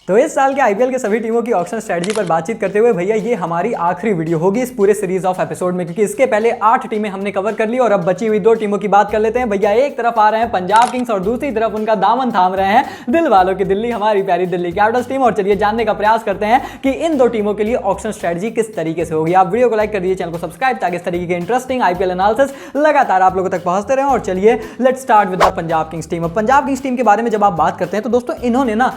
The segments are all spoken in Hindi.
तो इस साल के आईपीएल के सभी टीमों की ऑक्शन स्ट्रेटजी पर बातचीत करते हुए भैया ये हमारी आखिरी वीडियो होगी इस पूरे सीरीज ऑफ एपिसोड में, क्योंकि इसके पहले 8 टीमें हमने कवर कर ली और अब बची हुई 2 टीमों की बात कर लेते हैं। भैया एक तरफ आ रहे हैं पंजाब किंग्स और दूसरी तरफ उनका दामन थाम रहे हैं दिल वालों की दिल्ली, हमारी प्यारी दिल्ली कैपिटल्स टीम। और चलिए जानने का प्रयास करते हैं कि इन 2 टीमों के लिए ऑक्शन स्ट्रेटजी किस तरीके से होगी। आप वीडियो को लाइक कर दीजिए, चैनल को सब्सक्राइब, ताकि इस तरीके के इंटरेस्टिंग आईपीएल एनालिसिस लगातार आप लोगों तक पहुंचते रहे। और चलिए let's start with the Punjab Kings team. Punjab Kings team के बारे में जब आप बात करते हैं तो दोस्तों इन्होंने ना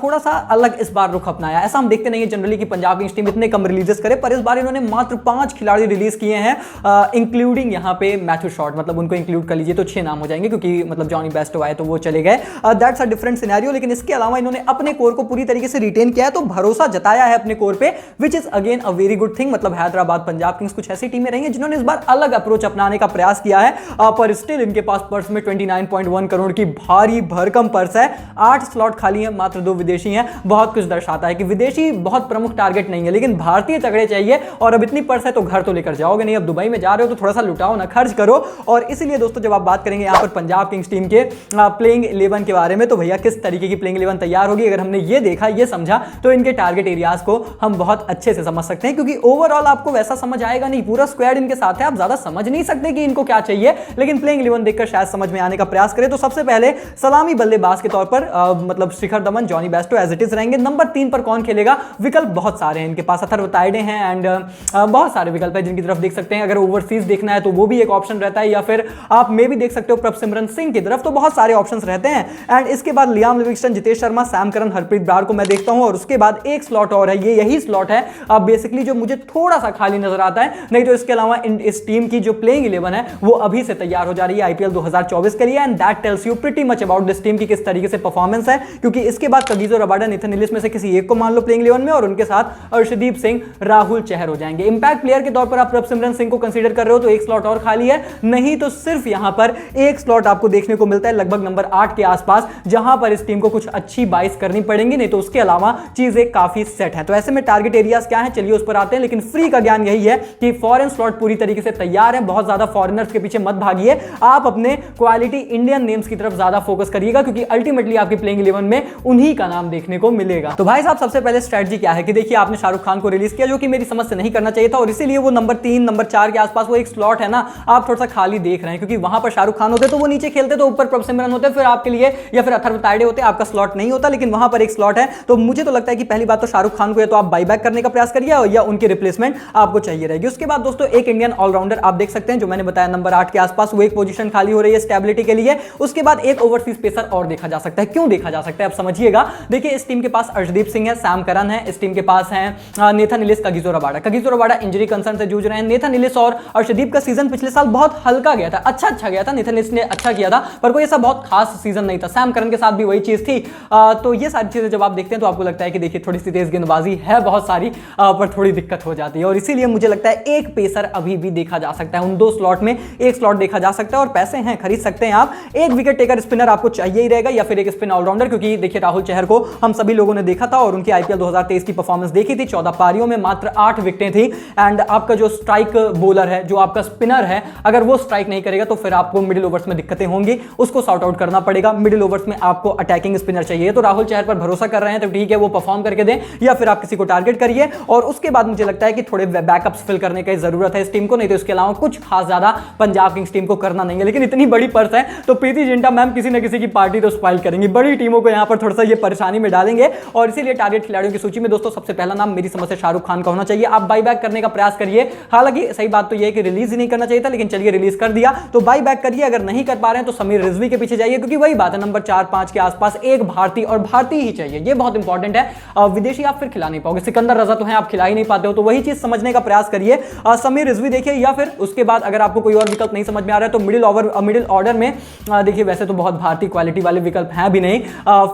थोड़ा सा अलग इस बार रुख अपनाया। ऐसा हम देखते नहीं है जनरली कि पंजाब किंग्स टीम इतने कम रिलीजेस करे, पर इस बार इन्होंने मात्र 5 खिलाड़ी रिलीज किए हैं, इंक्लूडिंग यहां पे मैथ्यू शॉर्ट, मतलब उनको इंक्लूड कर लीजिए तो 6 नाम हो जाएंगे, क्योंकि मतलब जॉनी बेस्टो आए तो वो चले गए। That's a different scenario. लेकिन इसके अलावा इन्होंने अपने कोर को पूरी तरीके से रिटेन किया है, तो भरोसा जताया है अपने कोर पे, which is again a very good thing. मतलब हैदराबाद, पंजाब किंग्स कुछ ऐसी टीमें रही हैं जिन्होंने इस बार अलग अप्रोच अपनाने का प्रयास किया है, पर स्टिल इनके पास पर्स में 29.1 करोड़ की भारी भरकम पर्स है। 8 स्लॉट खाली है, मात्र 2 विदेशी हैं। बहुत कुछ दर्शाता है कि विदेशी बहुत प्रमुख टारगेट नहीं है, लेकिन भारतीय तगड़े चाहिए। और अब इतनी पर्स है तो घर तो लेकर जाओगे नहीं, अब दुबई में जा रहे हो तो थोड़ा सा लुटाओ ना, खर्च करो। और इसीलिए दोस्तों जब आप बात करेंगे यहां पर पंजाब किंग्स टीम के प्लेइंग 11 के बारे में, तो भैया किस तरीके की प्लेइंग 11 तैयार होगी, अगर हमने ये देखा, ये समझा, तो इनके टारगेट एरियाज को हम बहुत अच्छे से समझ सकते हैं। क्योंकि ओवरऑल आपको वैसा समझ आएगा नहीं, पूरा स्क्वाड इनके साथ है, आप ज्यादा समझ नहीं सकते कि इनको क्या चाहिए, लेकिन प्लेइंग 11 देखकर शायद समझ में आने का प्रयास करें। तो सबसे पहले सलामी बल्लेबाज के तौर पर मतलब Shikhar Dhawan, Jonny Bairstow as it is रहेंगे। नंबर 3 पर कौन खेलेगा, विकल्प बहुत सारे हैं इनके पास। अथर्व तायडे हैं एंड बहुत सारे विकल्प हैं जिनकी तरफ देख सकते हैं। अगर ओवरसीज देखना है तो वो भी एक ऑप्शन रहता है, या फिर आप मे भी देख सकते हो प्रभसिमरन सिंह की तरफ, तो बहुत सारे ऑप्शंस रहते हैं। एंड इसके बाद Liam Livingstone, Jitesh Sharma, Sam Curran, Harpreet Brar को मैं देखता हूं। और उसके बाद एक स्लॉट और है, ये यही स्लॉट है अब बेसिकली जो मुझे थोड़ा सा खाली नजर आता है। नहीं तो इसके अलावा इस टीम की जो प्लेइंग 11 है वो अभी से तैयार हो जा रही है आईपीएल 2024 के लिए। And that tells you pretty much about this team की किस तरीके से परफॉर्मेंस है, क्योंकि इसके बाद कगिसो रबाडा, नेथन इलिस में से किसी एक को मान लो प्लेइंग 11 में, और उनके साथ अर्शदीप सिंह, राहुल चहर हो जाएंगे। इंपैक्ट प्लेयर के तौर पर आप प्रभसिमरन सिंह को कंसीडर कर रहे हो तो एक स्लॉट और खाली है, नहीं तो सिर्फ यहां पर एक स्लॉट आपको देखने को मिलता है लगभग नंबर 8 के आसपास, जहां पर इस टीम को कुछ अच्छी बाइस करनी पड़ेंगी, नहीं तो उसके अलावा चीजें काफी सेट है। तो ऐसे में टारगेट एरियाज क्या है, चलिए उस पर आते हैं। लेकिन फ्री का ज्ञान यही है कि फॉरेन स्लॉट पूरी तरीके से तैयार है, बहुत ज्यादा फॉरेनर्स के पीछे मत भागिए, आप अपने क्वालिटी इंडियन नेम्स की तरफ ज्यादा फोकस करिएगा, क्योंकि अल्टीमेटली आपकी प्लेइंग 11 में उन्हीं का नाम देखने को मिलेगा। तो भाई साहब सबसे पहले स्ट्रेटजी क्या है कि देखिए आपने शाहरुख खान को रिलीज किया, जो कि मेरी समझ से नहीं करना चाहिए था, और इसीलिए वो नंबर 3, नंबर 4 के आसपास वो एक स्लॉट है ना, आप थोड़ा सा खाली देख रहे हैं, क्योंकि वहां पर शाहरुख खान होते तो वो नीचे खेलते, तो ऊपर प्रभसिमरन होते फिर आपके लिए, या फिर अथर्व तायडे होते, आपका स्लॉट नहीं होता, लेकिन वहां पर एक स्लॉट है। तो मुझे तो लगता है कि पहली बात तो शाहरुख खान को या तो आप बाईबैक करने का प्रयास करिए, या उनकी रिप्लेसमेंट आपको चाहिए रहेगी। उसके बाद दोस्तों एक इंडियन ऑलराउंडर आप देख सकते हैं, जो मैंने बताया नंबर 8 के आसपास, वो एक पोजीशन खाली हो रही है स्टेबिलिटी के लिए। उसके बाद एक ओवरसीज पेसर और देखा जा सकता है। क्यों देखा जा सकता है, अब समझिएगा। देखिए इस टीम के पास अर्शदीप सिंह है, सैम करन है, इस टीम के पास है नेथन इलिस, कगिसो रबाडा इंजरी कंसर्न से जूझ रहे हैं। नेथन इलिस और अर्शदीप का सीजन पिछले साल बहुत हल्का गया था, अच्छा गया था, नेथन इलिस ने अच्छा किया था, पर कोई ऐसा बहुत खास सीजन नहीं था। सैम करन के साथ भी वही चीज थी। तो ये सारी चीजें जब आप देखते हैं तो आपको लगता है कि देखिए थोड़ी सी तेज गेंदबाजी है बहुत सारी, पर थोड़ी दिक्कत हो जाती है। और इसीलिए मुझे लगता है एक पेसर अभी भी देखा जा सकता है, उन 2 स्लॉट में एक स्लॉट देखा जा सकता है, और पैसे हैं, खरीद सकते हैं आप। एक विकेट टेकर स्पिनर आपको चाहिए ही रहेगा, या फिर एक स्पिन ऑलराउंडर, क्योंकि देखिए राहुल चहर को हम सभी लोगों ने देखा था और उनकी आईपीएल 2023 की परफॉर्मेंस देखी थी। 14 पारियों में मात्र 8 विकेटें थी। एंड आपका जो स्ट्राइक बॉलर है, जो आपका स्पिनर है, अगर वो स्ट्राइक नहीं करेगा तो फिर आपको मिडिल ओवर्स में दिक्कतें होंगी, उसको सॉर्ट आउट करना पड़ेगा। मिडिल ओवर्स में आपको अटैकिंग स्पिनर चाहिए, तो राहुल चहर पर भरोसा कर रहे हैं तो ठीक है, वो परफॉर्म करके दें, या फिर आप किसी को टारगेट करिए। और उसके बाद मुझे लगता है कि थोड़े बैकअप्स फिल करने की जरूरत है इस टीम को, नहीं तो इसके अलावा कुछ खास ज्यादा पंजाब किंग्स टीम को करना नहीं है। लेकिन इतनी बड़ी पर्स है तो प्रीति जिंटा मैम किसी न किसी की पार्टी तो स्पॉइल करेंगी, बड़ी टीमों को यहां पर थोड़ा सा ये परेशानी में डालेंगे। और इसीलिए टारगेट खिलाड़ियों की सूची में दोस्तों सबसे पहला नाम मेरी समझ से शाहरुख खान का होना चाहिए। आप बाईबैक करने का प्रयास करिए, हालांकि सही बात तो यह है कि रिलीज ही नहीं करना चाहिए था, लेकिन चलिए रिलीज कर दिया तो बाईबैक करिए। अगर नहीं कर पा रहे हैं तो समीर रिजवी के पीछे जाइए, क्योंकि वही बात है, नंबर 4-5 के आसपास एक भारतीय, और भारतीय ही चाहिए, ये बहुत इंपॉर्टेंट है। विदेशी आप फिर खिला नहीं पाओगे, सिकंदर रजा तो है, आप खिला ही नहीं पाते हो, तो वही चीज समझने का प्रयास करिए। समीर रिजवी देखिए, या फिर उसके बाद अगर आपको कोई और विकल्प नहीं समझ में आ रहा है तो मिडिल ऑर्डर में देखिए वैसे तो बहुत भारतीय क्वालिटी वाले विकल्प हैं भी नहीं,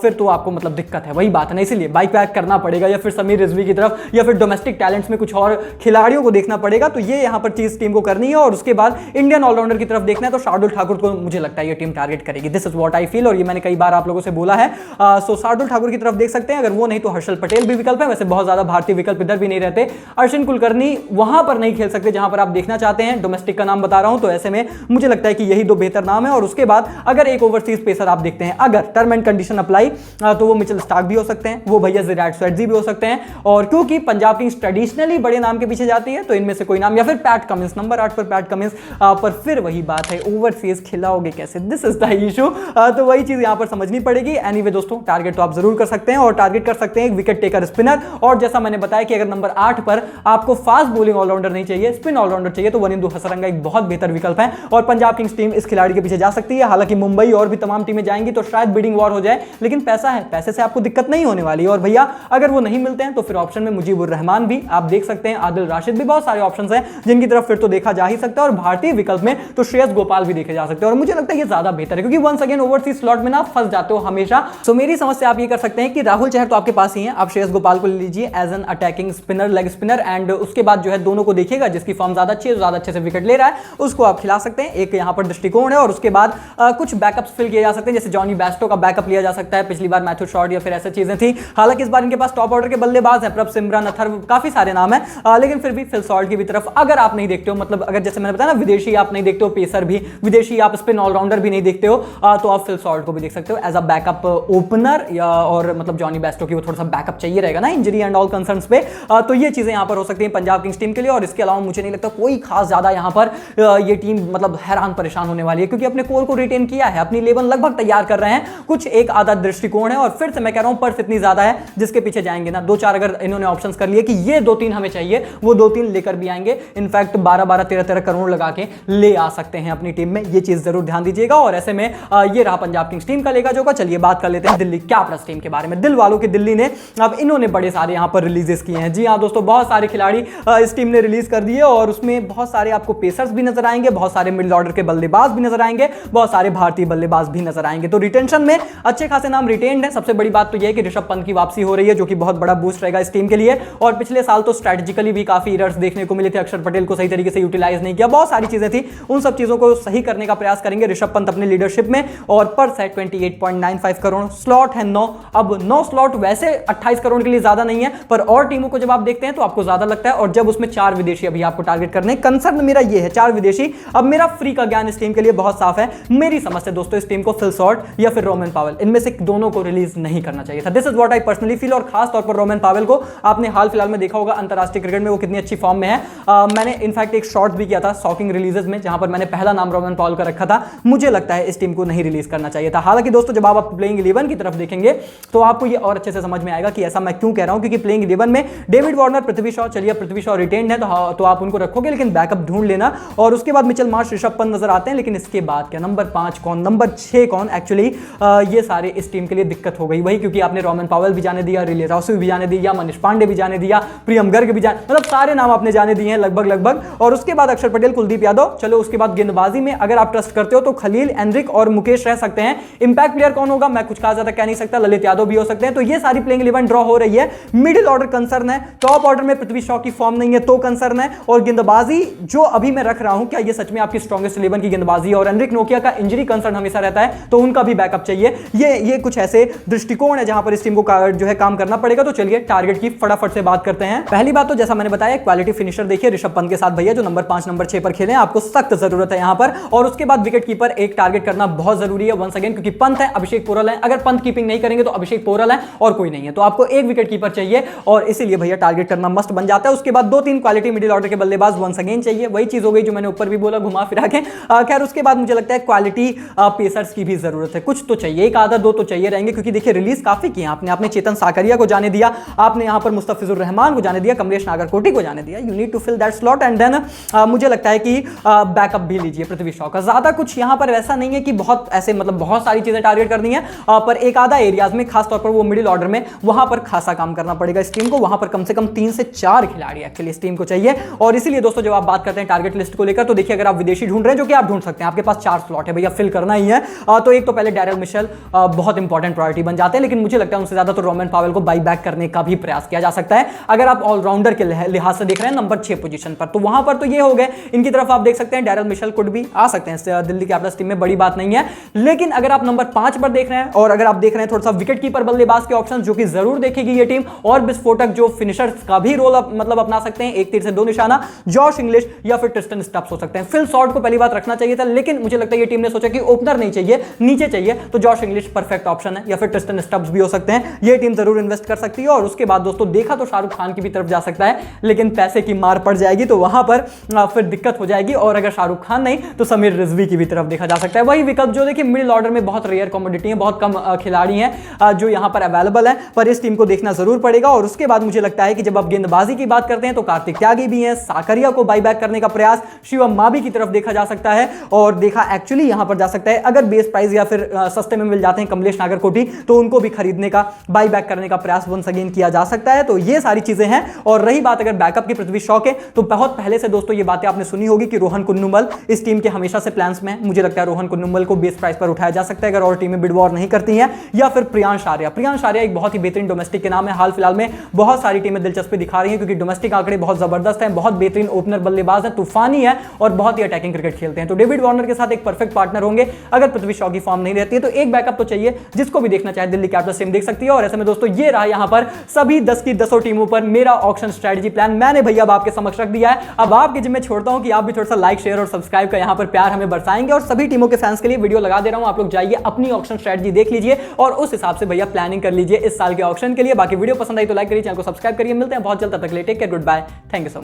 फिर तो आपको मतलब दिक्कत है, वही बात है ना, इसीलिए बाइक बैक करना पड़ेगा, या फिर समीर रिजवी की तरफ, या फिर डोमेस्टिक टैलेंट्स में कुछ और खिलाड़ियों को देखना पड़ेगा। तो ये यहां पर चीज टीम को करनी है। और उसके बाद इंडियन ऑलराउंडर की तरफ देखना है तो शार्दुल ठाकुर को मुझे लगता है ये टीम टारगेट करेगी। This is what I feel, और ये मैंने कई बार आप लोगों से बोला है। सो शार्दुल ठाकुर की तरफ देख सकते हैं, अगर वो नहीं तो हर्षल पटेल भी विकल्प है, वैसे बहुत ज्यादा भारतीय विकल्प इधर भी नहीं रहते। अश्विन कुलकर्णी वहां पर नहीं खेल सकते जहां पर आप देखना चाहते हैं, डोमेस्टिक का नाम बता रहा हूं, तो ऐसे में मुझे लगता है कि यही 2 बेहतर नाम है। और उसके बाद अगर एक ओवरसीज पेसर आप देखते हैं, अगर टर्म एंड कंडीशन अप्लाई, तो वो मिचेल स्टार्क भी हो सकते हैं, वो भैया विराट कोहली भी हो सकते हैं। और क्योंकि पंजाब किंग्स ट्रेडिशनली बड़े नाम के पीछे जाती है तो इनमें से कोई नाम, या फिर पैट कमिंस, नंबर 8 पर पैट कमिंस। पर फिर वही बात है, ओवरसीज खिलाओगे कैसे, दिस इज द इशू। तो वही चीज यहां पर समझनी पड़ेगी। एनीवे दोस्तों, टारगेट तो आप जरूर कर सकते हैं और टारगेट कर सकते हैं एक विकेट टेकर स्पिनर। और जैसा मैंने बताया कि अगर नंबर 8 पर आपको फास्ट बॉलिंग ऑलराउंडर नहीं चाहिए, स्पिन ऑलराउंडर चाहिए, तो वनिंदु हसरंगा एक बहुत बेहतर विकल्प है और पंजाब किंग्स टीम इस खिलाड़ी के पीछे जा सकती है। हालांकि मुंबई और भी तमाम टीमें जाएंगी तो शायद बिडिंग वॉर हो जाए, लेकिन पैसा है, पैसे से आपको दिक्कत नहीं होने वाली। और भैया अगर वो नहीं मिलते हैं तो फिर ऑप्शन में मुजीबुर रहमान भी आप देख सकते हैं, आदिल राशिद भी, बहुत सारे ऑप्शंस हैं जिनकी तरफ फिर तो देखा जा ही सकता है। और भारतीय विकल्प में तो श्रेयस गोपाल भी देखे जा सकते हैं और मुझे लगता है ये ज्यादा बेहतर है, क्योंकि वंस अगेन ओवरसीज स्लॉट में ना फंस जाते हो हमेशा। सो मेरी समझ से आप ये कर सकते हैं कि राहुल चहर तो आपके पास ही है, आप श्रेयस गोपाल को ले लीजिए as an attacking spinner, leg spinner, and उसके बाद जो है दोनों को देखिएगा, जिसकी फॉर्म ज्यादा अच्छी है, ज्यादा अच्छे से विकेट ले रहा है, उसको आप खिला सकते हैं। एक यहां पर दृष्टिकोण है। और उसके बाद कुछ बैकअप्स फिल किए जा सकते हैं, जैसे जॉनी बेस्टो का बैकअप लिया जा सकता है, पिछली बार मैथ्यू शॉर्ट या फिर ऐसी चीजें थी। हालांकि इस बार इनके पास टॉप ऑर्डर के बल्लेबाज हैं, प्रभ सिमरन, अथर्व, काफी सारे नाम है, लेकिन फिर भी फिल सॉल्ट की भी तरफ अगर आप नहीं देखते हो, मतलब अगर जैसे मैंने बताया ना विदेशी आप नहीं देखते हो, पेसर भी विदेशी, आप स्पिन ऑलराउंडर भी नहीं देखते हो, तो आप फिल सॉल्ट को भी देख सकते हो एज अ बैकअप ओपनर। और मतलब जॉनी बेस्टो की वो थोड़ा सा बैकअप चाहिए रहेगा ना इंजरी एंड ऑल कंसर्न्स पे, तो ये चीजें यहां पर हो सकती हैं पंजाब किंग्स टीम के लिए। और इसके अलावा मुझे नहीं लगता कोई खास ज्यादा यहां पर ये टीम मतलब हैरान परेशान होने वाली है, क्योंकि अपने कोर को रिटेन किया है, अपनी लेवल लगभग तैयार कर रहे हैं। कुछ एक आधा दृष्टिकोण है और फिर से मैं कह रहा हूं पर्स इतनी ज्यादा है जिसके पीछे जाएंगे ना, 2-4 अगर इन्होंने ऑप्शंस कर लिए कि ये 2-3 हमें चाहिए, वो 2-3 लेकर भी आएंगे। इनफैक्ट 12-12, 13-13 करोड़ लगा के ले आ सकते हैं अपनी टीम में, ये चीज जरूर ध्यान दीजिएगा। और ऐसे में ये रहा पंजाब किंग्स टीम का लेगा जोगा। चलिए बात कर लेते हैं दिल्ली कैपिटल्स टीम के बारे में। दिल वालों की दिल्ली ने अब इन्होंने बड़े सारे यहां पर रिलीजेस किए हैं। जी हां दोस्तों, बहुत सारे खिलाड़ी इस टीम ने रिलीज कर दिए और उसमें बहुत सारे आपको पेसर्स भी नजर आएंगे, बहुत सारे मिडिल ऑर्डर के बल्लेबाज भी नजर आएंगे, बहुत सारे भारतीय बल्लेबाज भी नजर आएंगे। तो रिटेंशन में अच्छे खासे नाम रिटेन्ड है। सबसे बड़ी बात तो यह है कि ऋषभ पंत की वापसी हो रही है, जो कि बहुत बड़ा बूस्ट रहेगा इस टीम के लिए। और पिछले साल तो स्ट्रेटेजिकली भी काफी एरर्स देखने को मिले थे, अक्षर पटेल को सही तरीके से यूटिलाइज नहीं किया, बहुत सारी चीजें थी, उन सब चीजों को सही करने का प्रयास करेंगे ऋषभ पंत अपने लीडरशिप में। और पर सेट 28.95 करोड़, स्लॉट है 9। अब 9 स्लॉट वैसे 28 करोड़ के लिए ज्यादा नहीं है, पर और टीमों को जब आप देखते हैं तो आपको ज्यादा लगता है। और जब उसमें 4 विदेशी अभी आपको टारगेट करने, कंसर्न मेरा ये है 4 विदेशी। अब मेरा फ्री का ज्ञान इस टीम के लिए बहुत साफ है, मेरी समझ से दोस्तों इस टीम को फिल सॉल्ट या फिर रोमन पावेल, इनमें से दोनों को रिलीज नहीं करना चाहिए था। This is what I personally feel. और खास तौर पर रोमन पावेल को आपने हाल फिलहाल में देखा होगा अंतरराष्ट्रीय क्रिकेट में वो कितनी अच्छी फॉर्म में है। मैंने इनफैक्ट एक शॉर्ट भी किया था शॉकिंग रिलीजेस में, जहां पर मैंने पहला नाम रोमन पावेल का रखा था। मुझे लगता है इस टीम को नहीं रिलीज करना चाहिए था। हालांकि दोस्तों जब आप प्लेइंग 11 की तरफ देखेंगे तो आपको ये और अच्छे से समझ में आएगा कि ऐसा मैं क्यों कह रहा हूं, क्योंकि प्लेइंग 11 में डेविड वार्नर, पृथ्वी शॉ, चलिए पृथ्वी शॉ रिटेन्ड है तो आप उनको रखोगे, लेकिन बैकअप ढूंढ लेना। और उसके बाद मिचेल मार्श, ऋषभ पंत नजर आते हैं, लेकिन इसके बाद क्या नंबर 5 कौन, नंबर 6 कौन, एक्चुअली ये सारे इस टीम के लिए दिक्कत हो गई। वही क्योंकि आपने रोमन पावेल भी जाने दिया, रिले रॉसू भी जाने दिया, मनीष पांडे भी जाने दिया, प्रियम गर्ग भी जाने, मतलब सारे नाम आपने जाने दिए हैं लगभग। और उसके बाद अक्षर पटेल, कुलदीप यादव, चलो उसके बाद गेंदबाजी में अगर आप ट्रस्ट करते हो तो खलील, एनरिक और मुकेश रह सकते हैं। इंपैक्ट प्लेयर कौन होगा मैं कुछ खास ज्यादा कह नहीं सकता, ललित यादव भी हो सकते हैं। तो ये सारी प्लेइंग 11 ड्रॉ हो रही है। मिडिल ऑर्डर कंसर्न है, टॉप ऑर्डर में पृथ्वी शॉ की फॉर्म नहीं है तो कंसर्न है। और गेंदबाजी जो अभी मैं रख रहा हूं, क्या ये सच में आपकी स्ट्रॉन्गेस्ट 11 की गेंदबाजी है? और एनरिक नोकिया का इंजरी कंसर्न हमेशा रहता है, तो उनका भी बैकअप चाहिए। ये कुछ ऐसे दृष्टिकोण है जहां पर इस टीम को जो है काम करना पड़ेगा। तो चलिए टारगेट की फटाफट से बात करते हैं। पहली बात तो जैसा मैंने बताया क्वालिटी फिनिशर देखिए ऋषभ पंत के साथ भैया, जो नंबर 5 नंबर 6 पर खेले, आपको सख्त जरूरत है यहां पर। और उसके बाद विकेट कीपर एक टारगेट करना बहुत जरूरी है वंस अगेन, क्योंकि पंत है, अभिषेक पोरल है। अगर पंत कीपिंग नहीं करेंगे तो अभिषेक पोरल है और कोई नहीं है, तो आपको एक विकेट कीपर चाहिए और इसीलिए भैया टारगेट करना मस्ट बन जाता है। उसके बाद 2-3 क्वालिटी मिडिल ऑर्डर के बल्लेबाज वंस अगेन चाहिए, वही चीज हो गई जो मैंने ऊपर भी बोला घुमा फिरा के। खैर उसके बाद मुझे लगता है क्वालिटी पेसर्स की भी जरूरत है, कुछ तो चाहिए, एक आधा 2 तो चाहिए रहेंगे, क्योंकि देखिए रिलीज काफी किए आपने चेतन साकरिया को जाने दिया, आपने यहां पर मुस्तफिजुर रहमान को जाने दिया, कमलेश नागरकोटी को जाने दिया। You need to fill that slot and then मुझे लगता है कि बैकअप भी लीजिए पृथ्वी शॉ का। ज्यादा कुछ यहां पर ऐसा नहीं है कि बहुत ऐसे मतलब बहुत सारी चीजें टारगेट करनी है, पर एक आधा एरियाज में खासतौर पर वो मिडिल ऑर्डर में वहां पर खासा काम करना पड़ेगा इस टीम को। वहां पर कम से कम 3 से 4 खिलाड़ी एक्चुअली इस टीम को चाहिए। और इसीलिए दोस्तों जब आप बात करते हैं टारगेट लिस्ट को लेकर, तो देखिए अगर आप विदेशी ढूंढ रहे हैं, जो कि आप ढूंढ सकते हैं, आपके पास 4 स्लॉट है भैया, फिल करना ही है। तो एक तो पहले डैरेल मिशेल बहुत इंपॉर्टेंट प्रायोरिटी बन जाते हैं, लेकिन मुझे लगता है उनसे ज्यादा तो रोमन पावेल को बाई बैक करने का भी प्रयास किया जा सकता है। अगर आप ऑलराउंडर के लिहाज से देख रहे हैं नंबर 6 पोजीशन पर, तो वहां पर तो ये हो गए, इनकी तरफ आप देख सकते हैं डैरेल मिशेल कुड भी आ सकते हैं दिल्ली कैपिटल्स टीम में, बड़ी बात नहीं है। लेकिन अगर आप नंबर 5 पर देख रहे हैं और अगर आप देख रहे हैं थोड़ा सा विकेट कीपर बल्लेबाज के ऑप्शन, जो कि जरूर देखेगी ये टीम, और विस्फोटक जो फिनिशर्स का भी रोल मतलब अपना सकते हैं, एक तीर से 2 निशाना, जॉश इंग्लिश या फिर ट्रिस्टन स्टब्स हो सकते हैं। फिल सॉल्ट को पहली बात रखना चाहिए था, लेकिन मुझे लगता है ये टीम ने सोचा कि ओपनर नहीं चाहिए, नीचे चाहिए, तो जॉश इंग्लिश परफेक्ट ऑप्शन है, या फिर ट्रिस्टन स्टब्स भी हो हो सकते हैं, ये टीम जरूर इन्वेस्ट कर सकती है। और उसके बाद दोस्तों देखा तो शाहरुख खान की भी तरफ जा सकता है, लेकिन पैसे की मार पड़ जाएगी तो वहां पर फिर दिक्कत हो जाएगी। और अगर शाहरुख खान नहीं तो समीर रिजवी की भी तरफ देखा जा सकता है। वही विकल्प जो देखिए मिडिल ऑर्डर में बहुत रेयर कमोडिटी है, बहुत कम खिलाड़ी हैं जो यहां पर अवेलेबल है, पर इस टीम को देखना जरूर पड़ेगा। और उसके बाद मुझे लगता है कि जब आप गेंदबाजी की बात करते हैं तो कार्तिक त्यागी भी हैं, साकरिया को बाईबैक करने का प्रयास शिवम मावी की तरफ देखा जा सकता है। और देखा एक्चुअली यहां पर जा सकता है, अगर बेस प्राइस या फिर सस्ते में मिल जाते हैं कमलेश नागरकोटी तो उनको भी खरीदने का, बाईबैक करने का प्रयास वंस अगेन किया जा सकता है। तो ये सारी चीजें हैं। और रही बात अगर बैकअप की पृथ्वी शॉ के, तो बहुत पहले से दोस्तों ये बातें आपने सुनी होगी कि रोहन कुन्नुमल इस टीम के हमेशा से प्लान्स में है। मुझे लगता है रोहन कुन्नुमल को बेस प्राइस पर उठाया जा सकता है अगर और टीमें बिड वॉर नहीं करती हैं। या फिर प्रियांश आर्या एक बहुत ही बेहतरीन डोमेस्टिक के नाम है। हाल फिलहाल में बहुत सारी टीमें दिलचस्पी दिखा रही हैं क्योंकि डोमेस्टिक आंकड़े बहुत जबरदस्त हैं, बहुत बेहतरीन ओपनर बल्लेबाज है, तूफानी है और बहुत ही अटैकिंग क्रिकेट खेलते हैं। तो डेविड वार्नर के साथ एक परफेक्ट पार्टनर होंगे। अगर पृथ्वी शॉ की फॉर्म नहीं रहती है तो एक बैकअप तो चाहिए, जिसको भी देखना चाहे दिल्ली कैपिटल्स टीम देख सकती है। और ऐसे में दोस्तों ये रहा यहां पर सभी 10 की 10 टीमों पर मेरा ऑक्शन स्ट्रेटजी प्लान मैंने भैया अब आपके समक्ष रख दिया है। अब आपके जिम्मे छोड़ता हूं कि आप भी थोड़ा सा लाइक, शेयर और सब्सक्राइब का यहां पर प्यार हमें बरसाएंगे। और सभी टीमों के फैंस के लिए वीडियो लगा दे रहा हूं, आप लोग जाइए अपनी ऑक्शन स्ट्रेटजी देख लीजिए और उस हिसाब से भैया प्लानिंग कर लीजिए इस साल के ऑक्शन के लिए। बाकी वीडियो पसंद आई तो लाइक करिए, चैनल को सब्सक्राइब करिए। मिलते हैं बहुत जल्द, तब तक के लिए take care, good bye, thank you so much.